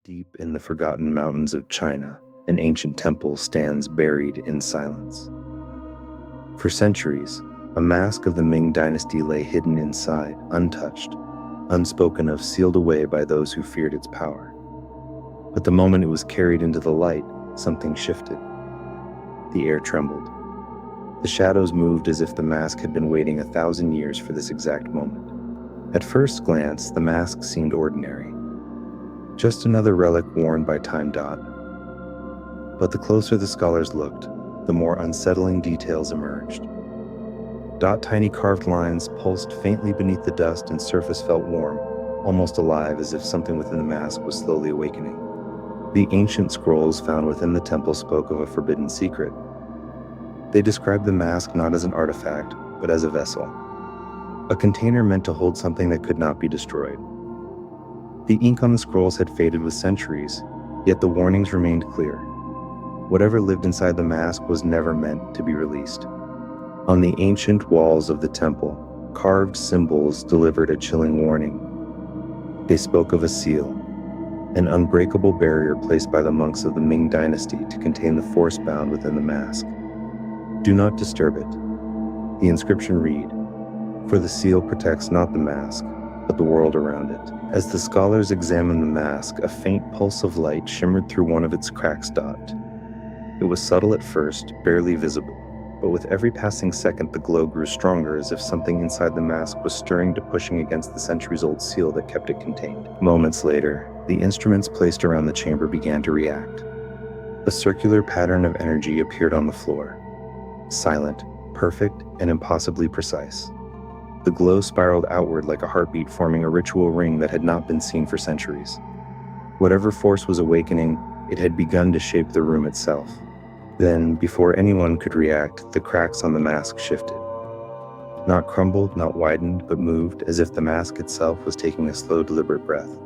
Deep in the forgotten mountains of China, an ancient temple stands buried in silence. For centuries, a mask of the Ming dynasty lay hidden inside, untouched, unspoken of, sealed away by those who feared its power. But the moment it was carried into the light, something shifted. The air trembled. The shadows moved as if the mask had been waiting 1,000 years for this exact moment. At first glance, the mask seemed ordinary. Just another relic worn by time. But the closer the scholars looked, the more unsettling details emerged. Tiny carved lines pulsed faintly beneath the dust, and surface felt warm, almost alive, as if something within the mask was slowly awakening. The ancient scrolls found within the temple spoke of a forbidden secret. They described the mask not as an artifact, but as a vessel, a container meant to hold something that could not be destroyed. The ink on the scrolls had faded with centuries, yet the warnings remained clear. Whatever lived inside the mask was never meant to be released. On the ancient walls of the temple, carved symbols delivered a chilling warning. They spoke of a seal, an unbreakable barrier placed by the monks of the Ming dynasty to contain the force bound within the mask. Do not disturb it. The inscription read, "For the seal protects not the mask, but the world around it." As the scholars examined the mask, a faint pulse of light shimmered through one of its cracks. It was subtle at first, barely visible, but with every passing second the glow grew stronger, as if something inside the mask was stirring to pushing against the centuries-old seal that kept it contained. Moments later, the instruments placed around the chamber began to react. A circular pattern of energy appeared on the floor, silent, perfect, and impossibly precise. The glow spiraled outward like a heartbeat, forming a ritual ring that had not been seen for centuries. Whatever force was awakening, it had begun to shape the room itself. Then, before anyone could react, the cracks on the mask shifted. Not crumbled, not widened, but moved, as if the mask itself was taking a slow, deliberate breath.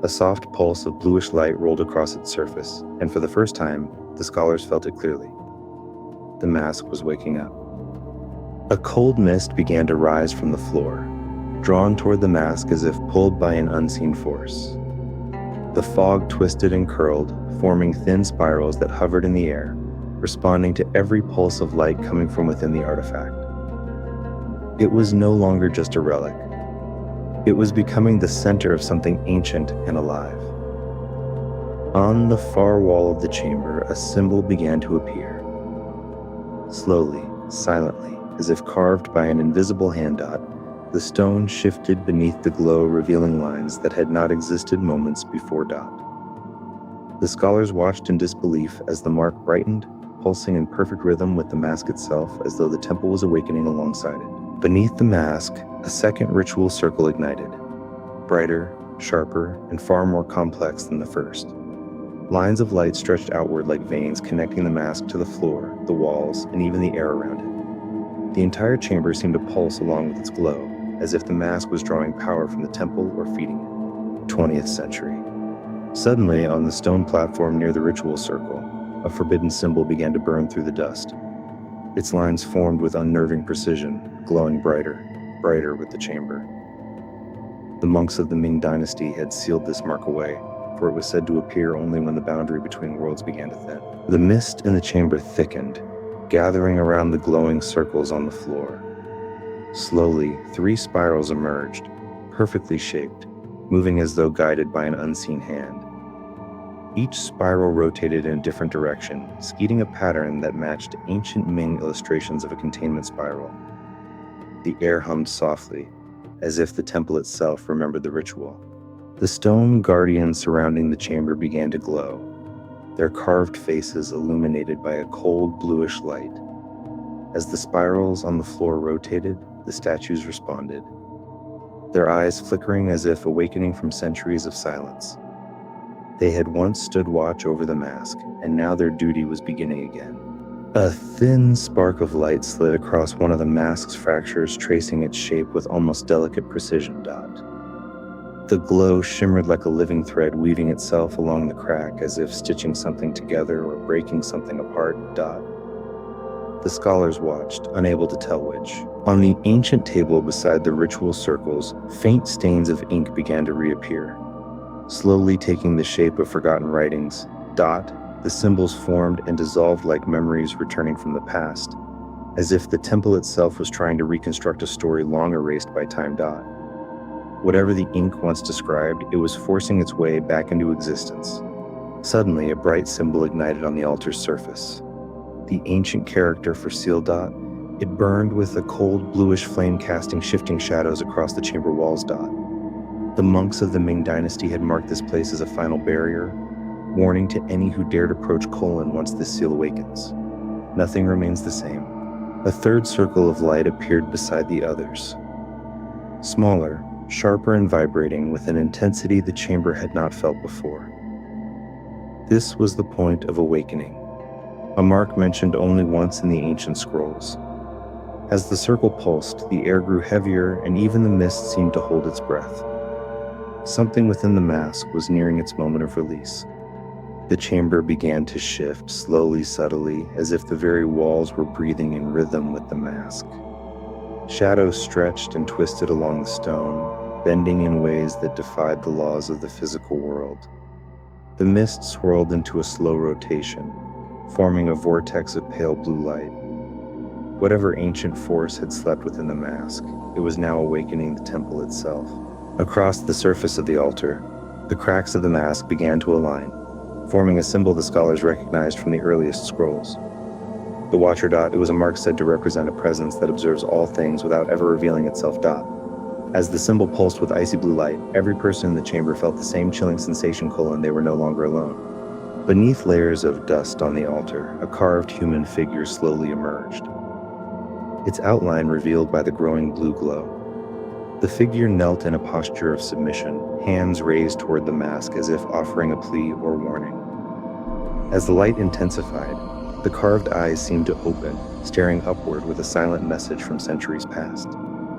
A soft pulse of bluish light rolled across its surface, and for the first time, the scholars felt it clearly. The mask was waking up. A cold mist began to rise from the floor, drawn toward the mask as if pulled by an unseen force. The fog twisted and curled, forming thin spirals that hovered in the air, responding to every pulse of light coming from within the artifact. It was no longer just a relic. It was becoming the center of something ancient and alive. On the far wall of the chamber, a symbol began to appear. Slowly, silently, as if carved by an invisible hand. The stone shifted beneath the glow, revealing lines that had not existed moments before. The scholars watched in disbelief as the mark brightened, pulsing in perfect rhythm with the mask itself, as though the temple was awakening alongside it. Beneath the mask, a second ritual circle ignited, brighter, sharper, and far more complex than the first. Lines of light stretched outward like veins, connecting the mask to the floor, the walls, and even the air around it. The entire chamber seemed to pulse along with its glow, as if the mask was drawing power from the temple or feeding it. 20th century. Suddenly, on the stone platform near the ritual circle, a forbidden symbol began to burn through the dust. Its lines formed with unnerving precision, glowing brighter with the chamber. The monks of the Ming dynasty had sealed this mark away, for it was said to appear only when the boundary between worlds began to thin. The mist in the chamber thickened, gathering around the glowing circles on the floor. Slowly, 3 spirals emerged, perfectly shaped, moving as though guided by an unseen hand. Each spiral rotated in a different direction, skeeting a pattern that matched ancient Ming illustrations of a containment spiral. The air hummed softly, as if the temple itself remembered the ritual. The stone guardians surrounding the chamber began to glow, their carved faces illuminated by a cold bluish light. As the spirals on the floor rotated, the statues responded, their eyes flickering as if awakening from centuries of silence. They had once stood watch over the mask, and now their duty was beginning again. A thin spark of light slid across one of the mask's fractures, tracing its shape with almost delicate precision. The glow shimmered like a living thread, weaving itself along the crack as if stitching something together or breaking something apart. The scholars watched, unable to tell which. On the ancient table beside the ritual circles, faint stains of ink began to reappear. slowly taking the shape of forgotten writings. Dot, the symbols formed and dissolved like memories returning from the past, as if the temple itself was trying to reconstruct a story long erased by time. Dot. Whatever the ink once described, it was forcing its way back into existence. Suddenly, a bright symbol ignited on the altar's surface. The ancient character for Seal. Dot. It burned with a cold bluish flame, casting shifting shadows across the chamber walls. Dot. The monks of the Ming dynasty had marked this place as a final barrier, warning to any who dared approach Colon once this seal awakens. Nothing remains the same. A third circle of light appeared beside the others. Smaller, sharper and vibrating with an intensity the chamber had not felt before. This was the point of awakening, a mark mentioned only once in the ancient scrolls. As the circle pulsed, the air grew heavier and even the mist seemed to hold its breath. Something within the mask was nearing its moment of release. The chamber began to shift, slowly, subtly, as if the very walls were breathing in rhythm with the mask. Shadows stretched and twisted along the stone, bending in ways that defied the laws of the physical world. The mist swirled into a slow rotation, forming a vortex of pale blue light. Whatever ancient force had slept within the mask, it was now awakening the temple itself. Across the surface of the altar, the cracks of the mask began to align, forming a symbol the scholars recognized from the earliest scrolls. The Watcher. Dot. It was a mark said to represent a presence that observes all things without ever revealing itself. Dot. As the symbol pulsed with icy blue light, every person in the chamber felt the same chilling sensation. They were no longer alone. Beneath layers of dust on the altar, a carved human figure slowly emerged, its outline revealed by the growing blue glow. The figure knelt in a posture of submission, hands raised toward the mask as if offering a plea or warning. As the light intensified, the carved eyes seemed to open, staring upward with a silent message from centuries past.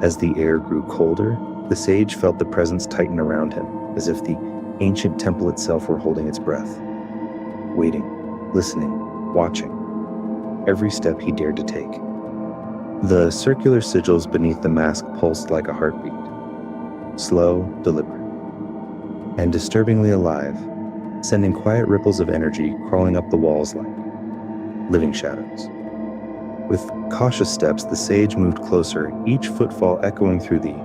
As the air grew colder, the sage felt the presence tighten around him, as if the ancient temple itself were holding its breath. Waiting, listening, watching. Every step he dared to take. The circular sigils beneath the mask pulsed like a heartbeat. Slow, deliberate, and disturbingly alive, sending quiet ripples of energy crawling up the walls like living shadows. With cautious steps, the sage moved closer, each footfall echoing through the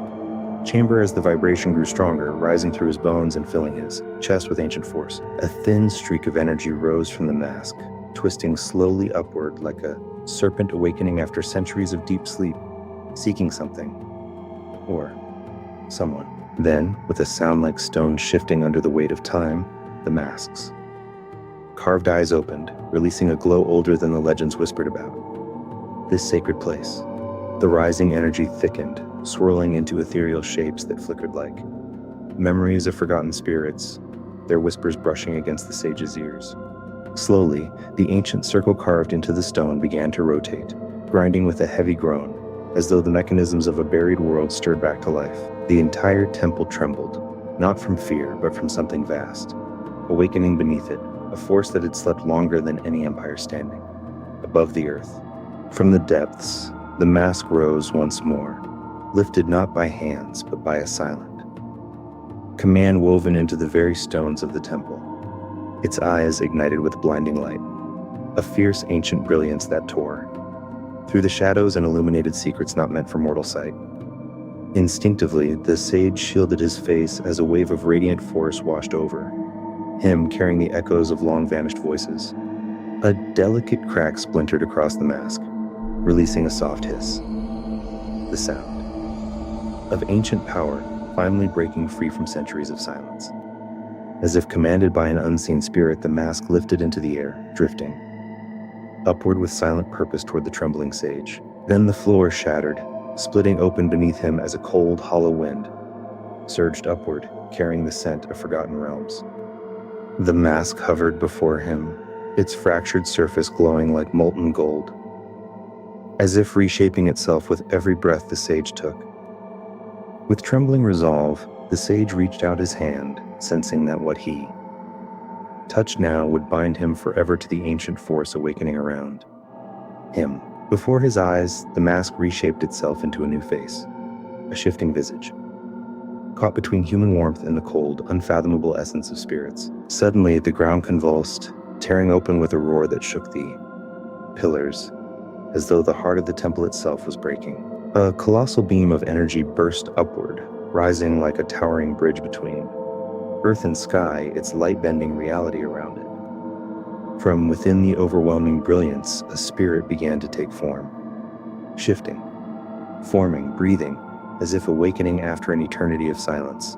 chamber as the vibration grew stronger, rising through his bones and filling his chest with ancient force. A thin streak of energy rose from the mask, twisting slowly upward like a serpent awakening after centuries of deep sleep, seeking something or someone. Then, with a sound like stone shifting under the weight of time, the mask's carved eyes opened, releasing a glow older than the legends whispered about. This sacred place. The rising energy thickened, swirling into ethereal shapes that flickered like memories of forgotten spirits, their whispers brushing against the sage's ears. Slowly, the ancient circle carved into the stone began to rotate, grinding with a heavy groan, as though the mechanisms of a buried world stirred back to life. The entire temple trembled, not from fear, but from something vast, awakening beneath it, a force that had slept longer than any empire standing, above the earth. From the depths, the mask rose once more, lifted not by hands, but by a silent command woven into the very stones of the temple. Its eyes ignited with blinding light, a fierce ancient brilliance that tore through the shadows and illuminated secrets not meant for mortal sight. Instinctively, the sage shielded his face as a wave of radiant force washed over him, carrying the echoes of long-vanished voices. A delicate crack splintered across the mask, releasing a soft hiss. The sound of ancient power finally breaking free from centuries of silence. As if commanded by an unseen spirit, the mask lifted into the air, drifting upward with silent purpose toward the trembling sage. Then the floor shattered, splitting open beneath him as a cold, hollow wind surged upward, carrying the scent of forgotten realms. The mask hovered before him, its fractured surface glowing like molten gold, as if reshaping itself with every breath the sage took. With trembling resolve, the sage reached out his hand, sensing that what he touched now would bind him forever to the ancient force awakening around him. Before his eyes, the mask reshaped itself into a new face, a shifting visage. caught between human warmth and the cold, unfathomable essence of spirits. Suddenly, the ground convulsed, tearing open with a roar that shook the pillars, as though the heart of the temple itself was breaking. A colossal beam of energy burst upward, rising like a towering bridge between earth and sky, its light bending reality around it. From within the overwhelming brilliance, a spirit began to take form, shifting, forming, breathing, as if awakening after an eternity of silence.